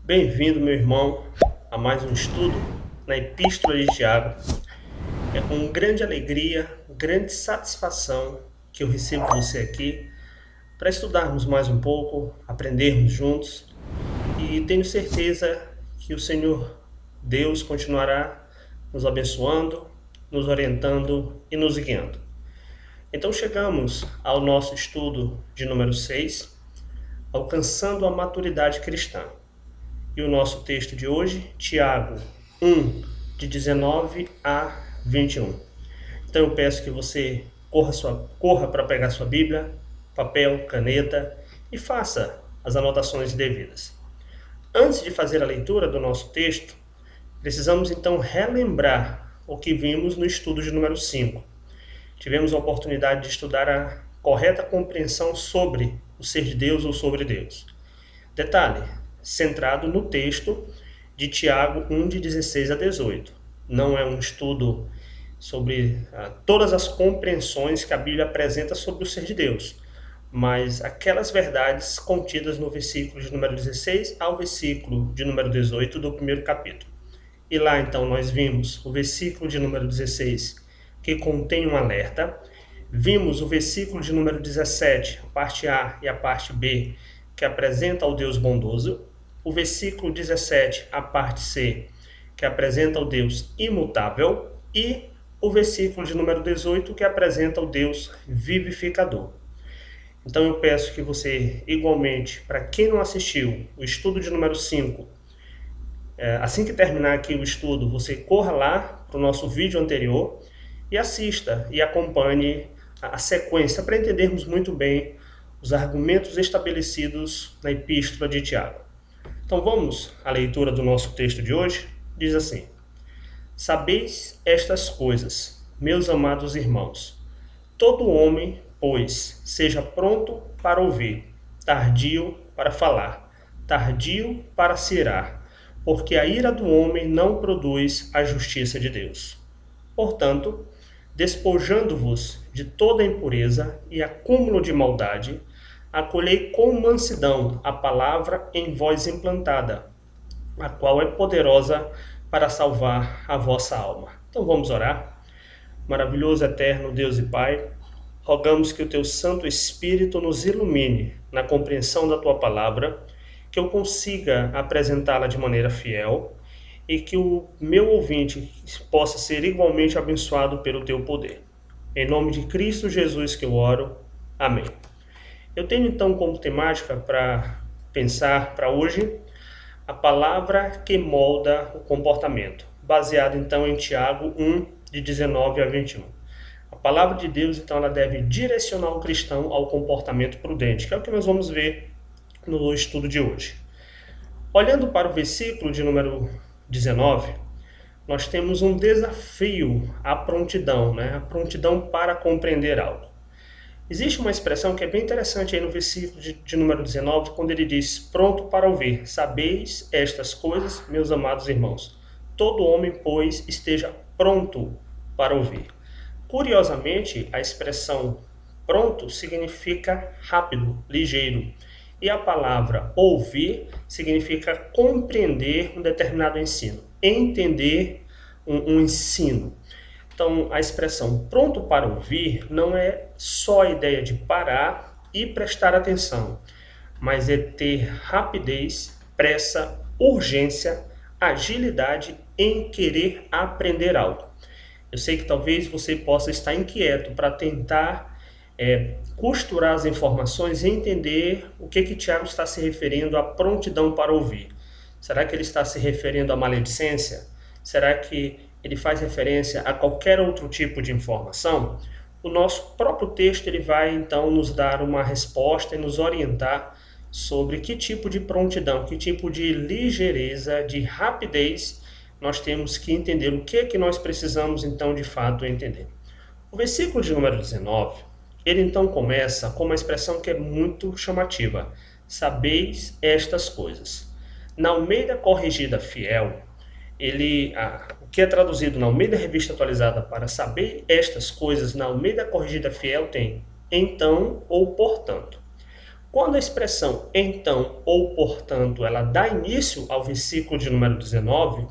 Bem-vindo, meu irmão, a mais um estudo na Epístola de Tiago. É com grande alegria, grande satisfação que eu recebo você aqui para estudarmos mais um pouco, aprendermos juntos e tenho certeza que o Senhor Deus continuará nos abençoando, nos orientando e nos guiando. Então chegamos ao nosso estudo de número 6, alcançando a maturidade cristã. E o nosso texto de hoje, Tiago 1, de 19 a 21. Então eu peço que você corra para pegar sua Bíblia, papel, caneta e faça as anotações devidas. Antes de fazer a leitura do nosso texto, precisamos então relembrar o que vimos no estudo de número 5. Tivemos a oportunidade de estudar a correta compreensão sobre o ser de Deus ou sobre Deus. Detalhe, centrado no texto de Tiago 1, de 16 a 18. Não é um estudo sobre todas as compreensões que a Bíblia apresenta sobre o ser de Deus, mas aquelas verdades contidas no versículo de número 16 ao versículo de número 18 do primeiro capítulo. E lá então nós vimos o versículo de número 16, que contém um alerta. Vimos o versículo de número 17, a parte A e a parte B, que apresenta o Deus bondoso. O versículo 17, a parte C, que apresenta o Deus imutável. E o versículo de número 18, que apresenta o Deus vivificador. Então eu peço que você, igualmente, para quem não assistiu o estudo de número 5, assim que terminar aqui o estudo, você corra lá para o nosso vídeo anterior e assista e acompanhe a sequência para entendermos muito bem os argumentos estabelecidos na Epístola de Tiago. Então vamos à leitura do nosso texto de hoje. Diz assim: Sabeis estas coisas, meus amados irmãos. Todo homem, pois, seja pronto para ouvir, tardio para falar, tardio para se irar, porque a ira do homem não produz a justiça de Deus. Portanto, despojando-vos de toda impureza e acúmulo de maldade, acolhei com mansidão a palavra em vós implantada, a qual é poderosa para salvar a vossa alma. Então vamos orar. Maravilhoso, eterno Deus e Pai, rogamos que o Teu Santo Espírito nos ilumine na compreensão da Tua palavra, que eu consiga apresentá-la de maneira fiel e que o meu ouvinte possa ser igualmente abençoado pelo Teu poder. Em nome de Cristo Jesus que eu oro. Amém. Eu tenho então como temática para pensar para hoje a palavra que molda o comportamento, baseado então em Tiago 1, de 19 a 21. A palavra de Deus então ela deve direcionar o cristão ao comportamento prudente, que é o que nós vamos ver no estudo de hoje. Olhando para o versículo de número 19, nós temos um desafio à prontidão, a prontidão para compreender algo. Existe uma expressão que é bem interessante aí no versículo de número 19, quando ele diz, pronto para ouvir, sabeis estas coisas, meus amados irmãos. Todo homem, pois, esteja pronto para ouvir. Curiosamente, a expressão pronto significa rápido, ligeiro. E a palavra ouvir significa compreender um determinado ensino, entender um ensino. Então, a expressão pronto para ouvir não é só a ideia de parar e prestar atenção, mas é ter rapidez, pressa, urgência, agilidade em querer aprender algo. Eu sei que talvez você possa estar inquieto para tentar costurar as informações e entender o que Tiago está se referindo à prontidão para ouvir. Será que ele está se referindo à maledicência? Será que ele faz referência a qualquer outro tipo de informação? O nosso próprio texto ele vai então nos dar uma resposta e nos orientar sobre que tipo de prontidão, que tipo de ligeireza, de rapidez nós temos que entender, o que é que nós precisamos então de fato entender. O versículo de número 19, ele então começa com uma expressão que é muito chamativa. Sabeis estas coisas. Na Almeida Corrigida Fiel, o que é traduzido na Almeida Revista Atualizada para saber estas coisas, na Almeida Corrigida Fiel tem então ou portanto. Quando a expressão então ou portanto ela dá início ao versículo de número 19,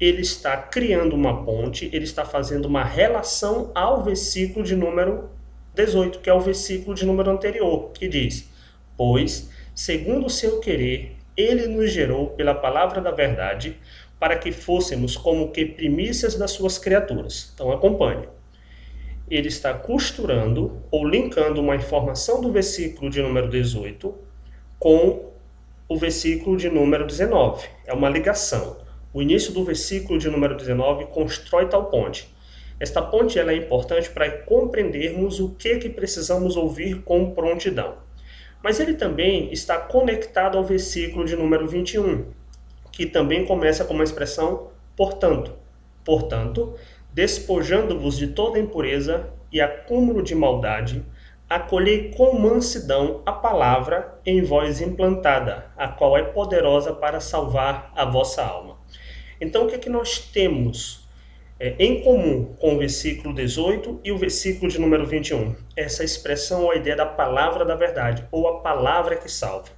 ele está criando uma ponte, ele está fazendo uma relação ao versículo de número 18, que é o versículo de número anterior, que diz: Pois, segundo o seu querer, ele nos gerou pela palavra da verdade, para que fôssemos como que primícias das suas criaturas. Então acompanhe. Ele está costurando ou linkando uma informação do versículo de número 18 com o versículo de número 19. É uma ligação. O início do versículo de número 19 constrói tal ponte. Esta ponte ela é importante para compreendermos o que precisamos ouvir com prontidão. Mas ele também está conectado ao versículo de número 21, que também começa com uma expressão portanto. Portanto, despojando-vos de toda impureza e acúmulo de maldade, acolhei com mansidão a palavra em vós implantada, a qual é poderosa para salvar a vossa alma. Então, o que nós temos em comum com o versículo 18 e o versículo de número 21? Essa expressão ou a ideia da palavra da verdade, ou a palavra que salva.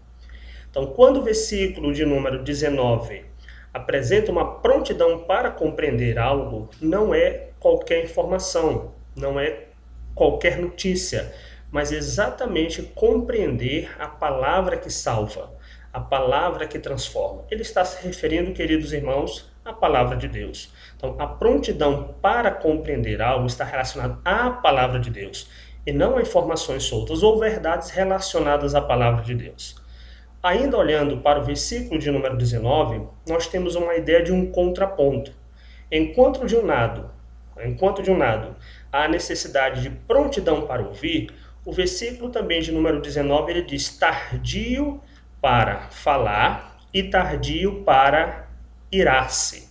Então, quando o versículo de número 19 apresenta uma prontidão para compreender algo, não é qualquer informação, não é qualquer notícia, mas exatamente compreender a palavra que salva, a palavra que transforma. Ele está se referindo, queridos irmãos, à palavra de Deus. Então, a prontidão para compreender algo está relacionada à palavra de Deus, e não a informações soltas ou verdades relacionadas à palavra de Deus. Ainda olhando para o versículo de número 19, nós temos uma ideia de um contraponto. Enquanto de um lado há a necessidade de prontidão para ouvir, o versículo também de número 19 ele diz tardio para falar e tardio para irar-se.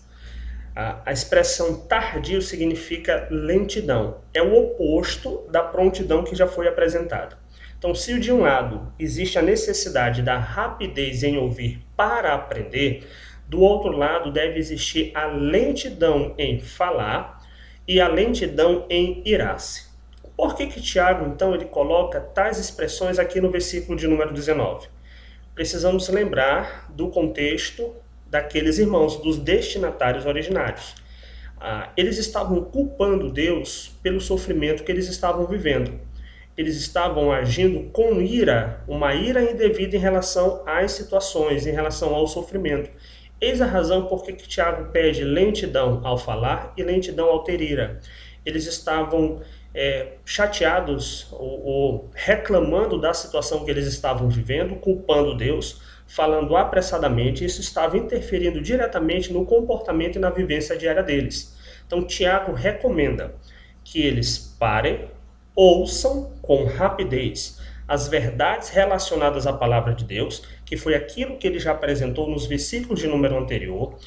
A expressão tardio significa lentidão. É o oposto da prontidão que já foi apresentada. Então, se de um lado existe a necessidade da rapidez em ouvir para aprender, do outro lado deve existir a lentidão em falar e a lentidão em irar-se. Por que Tiago, então, ele coloca tais expressões aqui no versículo de número 19? Precisamos lembrar do contexto daqueles irmãos, dos destinatários originários. Eles estavam culpando Deus pelo sofrimento que eles estavam vivendo. Eles estavam agindo com ira, uma ira indevida em relação às situações, em relação ao sofrimento. Eis a razão por que Tiago pede lentidão ao falar e lentidão ao ter ira. Eles estavam chateados ou reclamando da situação que eles estavam vivendo, culpando Deus, falando apressadamente. Isso estava interferindo diretamente no comportamento e na vivência diária deles. Então, Tiago recomenda que eles parem, ouçam com rapidez as verdades relacionadas à palavra de Deus, que foi aquilo que ele já apresentou nos versículos de número anterior,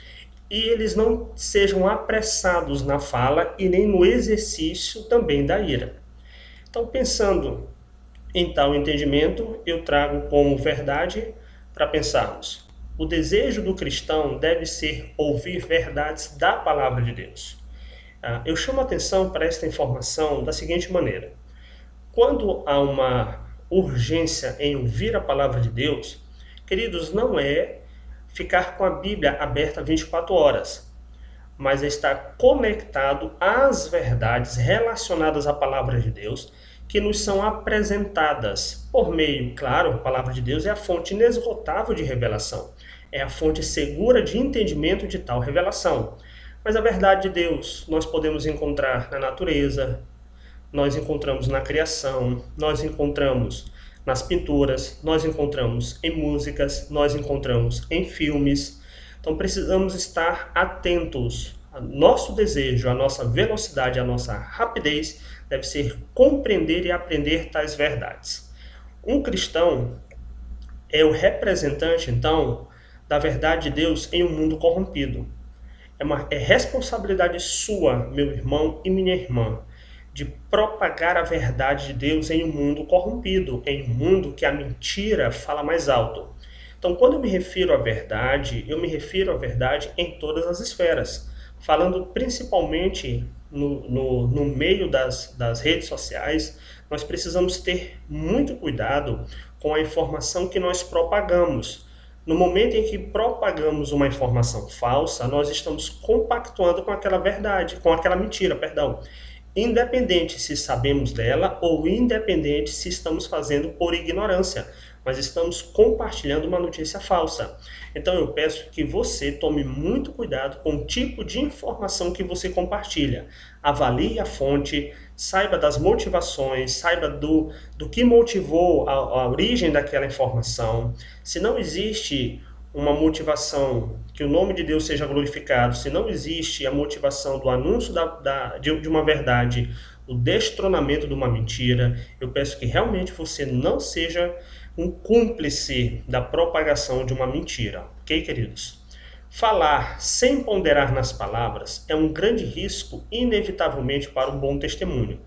e eles não sejam apressados na fala e nem no exercício também da ira. Então, pensando em tal entendimento, eu trago como verdade para pensarmos. O desejo do cristão deve ser ouvir verdades da palavra de Deus. Eu chamo a atenção para esta informação da seguinte maneira. Quando há uma urgência em ouvir a palavra de Deus, queridos, não é ficar com a Bíblia aberta 24 horas, mas é estar conectado às verdades relacionadas à palavra de Deus que nos são apresentadas por meio, claro, a palavra de Deus é a fonte inesgotável de revelação, é a fonte segura de entendimento de tal revelação. Mas a verdade de Deus nós podemos encontrar na natureza, nós encontramos na criação, nós encontramos nas pinturas, nós encontramos em músicas, nós encontramos em filmes. Então precisamos estar atentos. Nosso desejo, a nossa velocidade, a nossa rapidez deve ser compreender e aprender tais verdades. Um cristão é o representante, então, da verdade de Deus em um mundo corrompido. É responsabilidade sua, meu irmão e minha irmã, de propagar a verdade de Deus em um mundo corrompido, em um mundo que a mentira fala mais alto. Então, quando eu me refiro à verdade, eu me refiro à verdade em todas as esferas, falando principalmente no meio das redes sociais. Nós precisamos ter muito cuidado com a informação que nós propagamos. No momento em que propagamos uma informação falsa, nós estamos compactuando com aquela verdade, com aquela mentira, perdão. Independente se sabemos dela ou independente se estamos fazendo por ignorância, mas estamos compartilhando uma notícia falsa. Então eu peço que você tome muito cuidado com o tipo de informação que você compartilha. Avalie a fonte, saiba das motivações, saiba do que motivou a origem daquela informação. Se não existe uma motivação que o nome de Deus seja glorificado, se não existe a motivação do anúncio de uma verdade, o destronamento de uma mentira, eu peço que realmente você não seja um cúmplice da propagação de uma mentira, ok, queridos? Falar sem ponderar nas palavras é um grande risco, inevitavelmente, para um bom testemunho.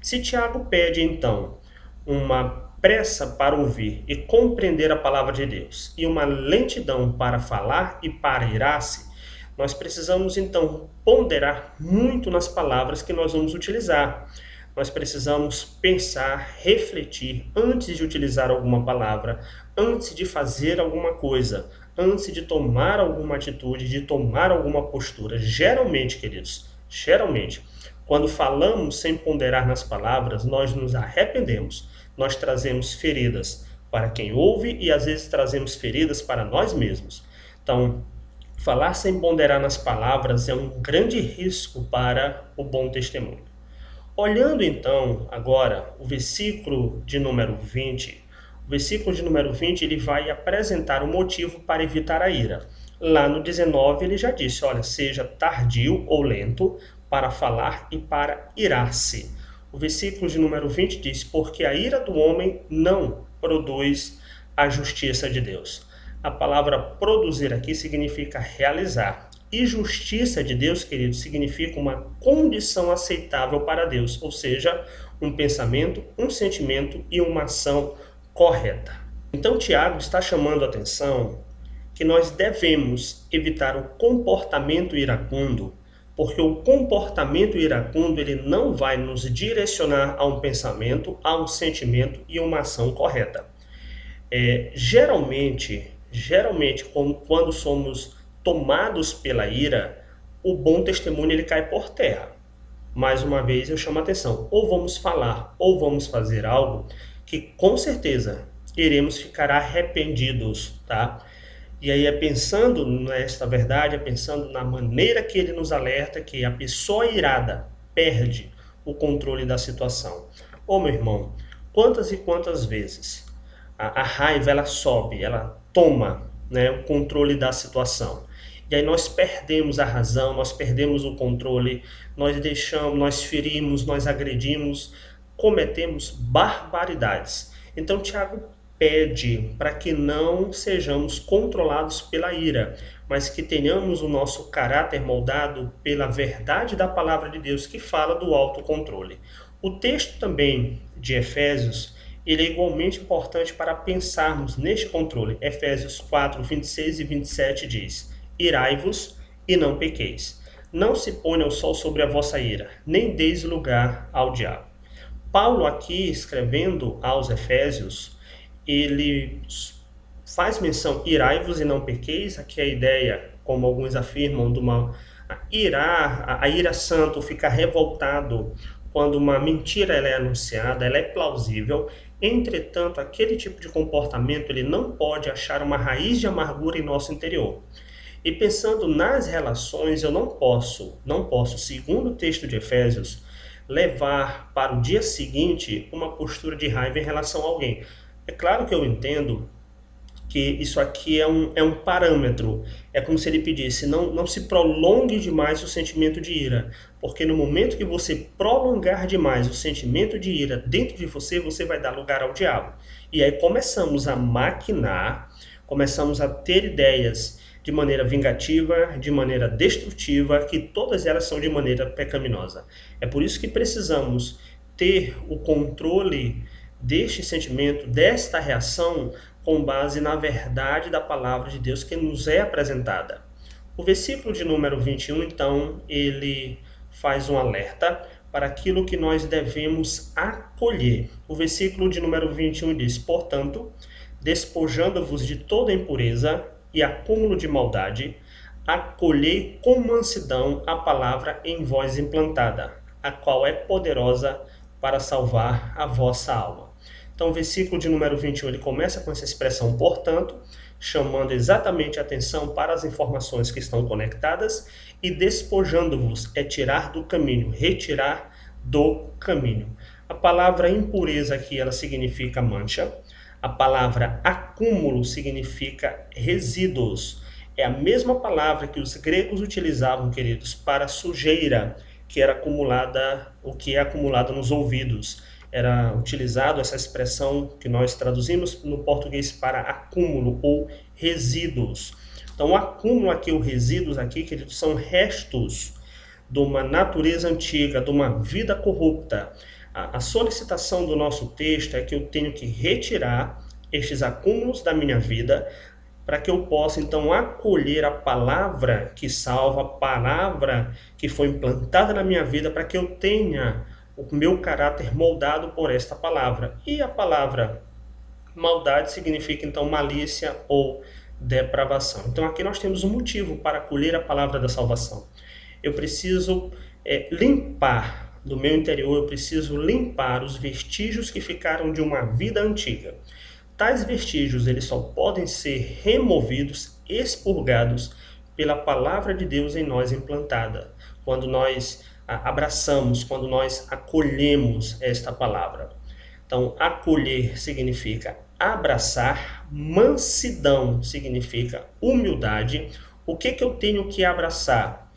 Se Tiago pede, então, uma pressa para ouvir e compreender a palavra de Deus e uma lentidão para falar e para irar-se, nós precisamos, então, ponderar muito nas palavras que nós vamos utilizar. Nós precisamos pensar, refletir antes de utilizar alguma palavra, antes de fazer alguma coisa, antes de tomar alguma atitude, de tomar alguma postura. Geralmente, queridos, geralmente, quando falamos sem ponderar nas palavras, nós nos arrependemos, nós trazemos feridas para quem ouve e às vezes trazemos feridas para nós mesmos. Então, falar sem ponderar nas palavras é um grande risco para o bom testemunho. Olhando então agora o versículo de número 20, o versículo de número 20 ele vai apresentar o motivo para evitar a ira. Lá no 19 ele já disse, olha, seja tardio ou lento para falar e para irar-se. O versículo de número 20 diz, porque a ira do homem não produz a justiça de Deus. A palavra produzir aqui significa realizar. E justiça de Deus, querido, significa uma condição aceitável para Deus, ou seja, um pensamento, um sentimento e uma ação correta. Então, Tiago está chamando a atenção que nós devemos evitar o comportamento iracundo, porque o comportamento iracundo ele não vai nos direcionar a um pensamento, a um sentimento e uma ação correta. Geralmente, quando somos tomados pela ira, o bom testemunho ele cai por terra. Mais uma vez eu chamo a atenção, ou vamos falar ou vamos fazer algo que com certeza iremos ficar arrependidos, tá? E aí é pensando nesta verdade, é pensando na maneira que ele nos alerta que a pessoa irada perde o controle da situação. Ô meu irmão, quantas e quantas vezes a raiva ela sobe, ela toma, né, o controle da situação. E aí nós perdemos a razão, nós perdemos o controle, nós ferimos, nós agredimos, cometemos barbaridades. Então Tiago pede para que não sejamos controlados pela ira, mas que tenhamos o nosso caráter moldado pela verdade da palavra de Deus que fala do autocontrole. O texto também de Efésios, ele é igualmente importante para pensarmos neste controle. Efésios 4, 26 e 27 diz, irai-vos e não pequeis. Não se ponha o sol sobre a vossa ira, nem deis lugar ao diabo. Paulo aqui, escrevendo aos Efésios, ele faz menção, irai-vos e não pequeis, aqui a ideia, como alguns afirmam, de uma a ira santa, ficar revoltado quando uma mentira ela é anunciada, ela é plausível. Entretanto, aquele tipo de comportamento ele não pode achar uma raiz de amargura em nosso interior. E pensando nas relações, eu não posso, segundo o texto de Efésios, levar para o dia seguinte uma postura de raiva em relação a alguém. É claro que eu entendo que isso aqui é um parâmetro. É como se ele pedisse, não se prolongue demais o sentimento de ira, porque no momento que você prolongar demais o sentimento de ira dentro de você, você vai dar lugar ao diabo. E aí começamos a maquinar, começamos a ter ideias de maneira vingativa, de maneira destrutiva, que todas elas são de maneira pecaminosa. É por isso que precisamos ter o controle deste sentimento, desta reação, com base na verdade da palavra de Deus que nos é apresentada. O versículo de número 21, então, ele faz um alerta para aquilo que nós devemos acolher. O versículo de número 21 diz: portanto, despojando-vos de toda impureza e acúmulo de maldade, acolhei com mansidão a palavra em vós implantada, a qual é poderosa para salvar a vossa alma. Então, o versículo de número 21, ele começa com essa expressão, portanto, chamando exatamente a atenção para as informações que estão conectadas, e despojando-vos é tirar do caminho, retirar do caminho. A palavra impureza aqui, ela significa mancha. A palavra acúmulo significa resíduos. É a mesma palavra que os gregos utilizavam, queridos, para sujeira, que era acumulada, o que é acumulado nos ouvidos. Era utilizado essa expressão que nós traduzimos no português para acúmulo ou resíduos. Então, o acúmulo aqui, os resíduos aqui, queridos, são restos de uma natureza antiga, de uma vida corrupta. A solicitação do nosso texto é que eu tenho que retirar estes acúmulos da minha vida para que eu possa, então, acolher a palavra que salva, a palavra que foi implantada na minha vida, para que eu tenha o meu caráter moldado por esta palavra. E a palavra maldade significa, então, malícia ou depravação. Então, aqui nós temos um motivo para acolher a palavra da salvação. Eu preciso limpar do meu interior, eu preciso limpar os vestígios que ficaram de uma vida antiga. Tais vestígios, eles só podem ser removidos, expurgados pela palavra de Deus em nós implantada. Quando nós abraçamos, quando nós acolhemos esta palavra. Então, acolher significa abraçar, mansidão significa humildade. O que eu tenho que abraçar?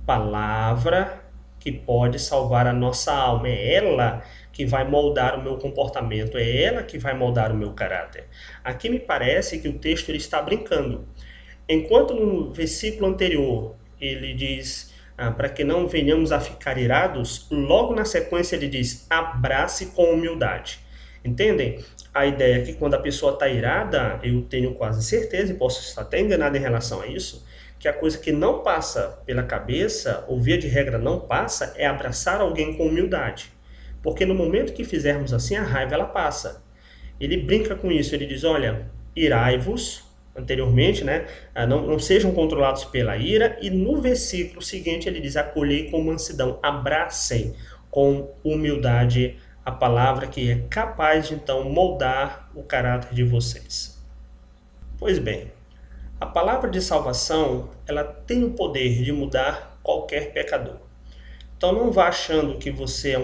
Palavra que pode salvar a nossa alma. É ela que vai moldar o meu comportamento, é ela que vai moldar o meu caráter. Aqui me parece que o texto ele está brincando. Enquanto no versículo anterior ele diz para que não venhamos a ficar irados, logo na sequência ele diz abrace com humildade. Entendem? A ideia é que quando a pessoa está irada, eu tenho quase certeza, e posso estar até enganado em relação a isso, que a coisa que não passa pela cabeça, ou via de regra não passa, é abraçar alguém com humildade. Porque no momento que fizermos assim, a raiva ela passa. Ele brinca com isso, ele diz, olha, irai-vos, anteriormente, né? Não sejam controlados pela ira, e no versículo seguinte ele diz, acolhei com mansidão, abracem com humildade a palavra que é capaz de então moldar o caráter de vocês. Pois bem, a palavra de salvação, ela tem o poder de mudar qualquer pecador. Então não vá achando que você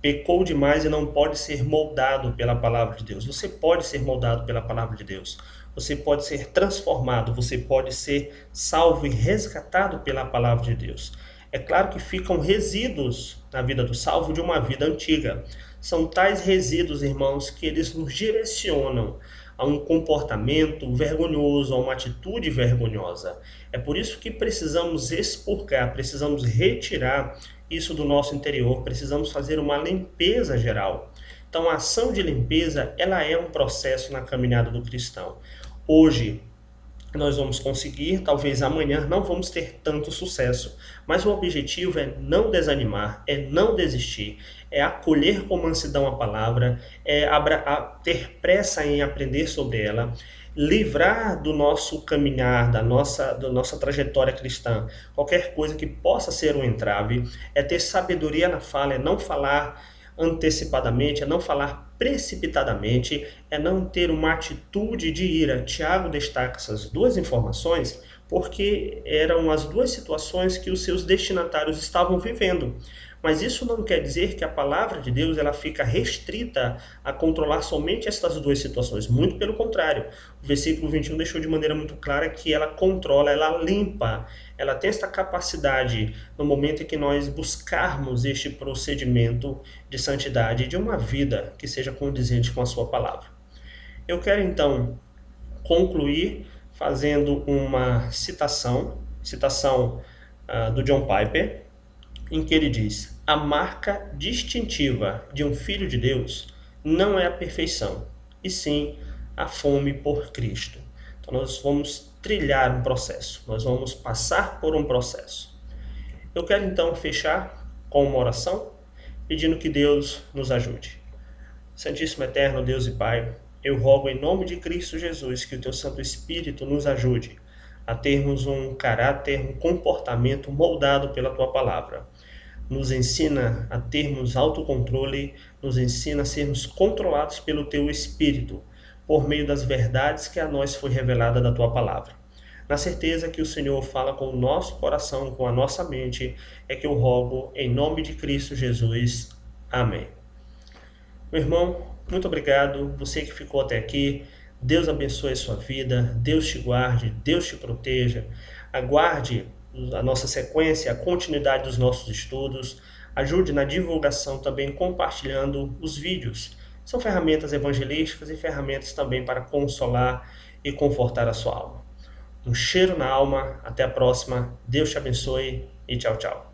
pecou demais e não pode ser moldado pela palavra de Deus. Você pode ser moldado pela palavra de Deus. Você pode ser transformado, você pode ser salvo e resgatado pela palavra de Deus. É claro que ficam resíduos na vida do salvo de uma vida antiga. São tais resíduos, irmãos, que eles nos direcionam a um comportamento vergonhoso, a uma atitude vergonhosa. É por isso que precisamos expurgar, precisamos retirar isso do nosso interior, precisamos fazer uma limpeza geral. Então, a ação de limpeza, ela é um processo na caminhada do cristão. Hoje, nós vamos conseguir, talvez amanhã não vamos ter tanto sucesso, mas o objetivo é não desanimar, é não desistir, é acolher com mansidão a palavra, é ter pressa em aprender sobre ela, livrar do nosso caminhar, da nossa trajetória cristã, qualquer coisa que possa ser um entrave, é ter sabedoria na fala, é não falar antecipadamente, é não falar precipitadamente, é não ter uma atitude de ira. Tiago destaca essas duas informações porque eram as duas situações que os seus destinatários estavam vivendo. Mas isso não quer dizer que a palavra de Deus ela fica restrita a controlar somente essas duas situações. Muito pelo contrário. O versículo 21 deixou de maneira muito clara que ela controla, ela limpa, ela tem esta capacidade no momento em que nós buscarmos este procedimento de santidade, de uma vida que seja condizente com a sua palavra. Eu quero então concluir fazendo uma citação do John Piper, em que ele diz: a marca distintiva de um filho de Deus não é a perfeição, e sim a fome por Cristo. Então nós vamos trilhar um processo, nós vamos passar por um processo. Eu quero então fechar com uma oração, pedindo que Deus nos ajude. Santíssimo Eterno Deus e Pai, eu rogo em nome de Cristo Jesus que o Teu Santo Espírito nos ajude a termos um caráter, um comportamento moldado pela Tua Palavra. Nos ensina a termos autocontrole, nos ensina a sermos controlados pelo Teu Espírito, por meio das verdades que a nós foi revelada da Tua Palavra. Na certeza que o Senhor fala com o nosso coração, com a nossa mente, é que eu rogo em nome de Cristo Jesus. Amém. Meu irmão, muito obrigado, você que ficou até aqui. Deus abençoe a sua vida, Deus te guarde, Deus te proteja. Aguarde a nossa sequência, a continuidade dos nossos estudos. Ajude na divulgação também compartilhando os vídeos. São ferramentas evangelísticas e ferramentas também para consolar e confortar a sua alma. Um cheiro na alma, até a próxima, Deus te abençoe e tchau, tchau.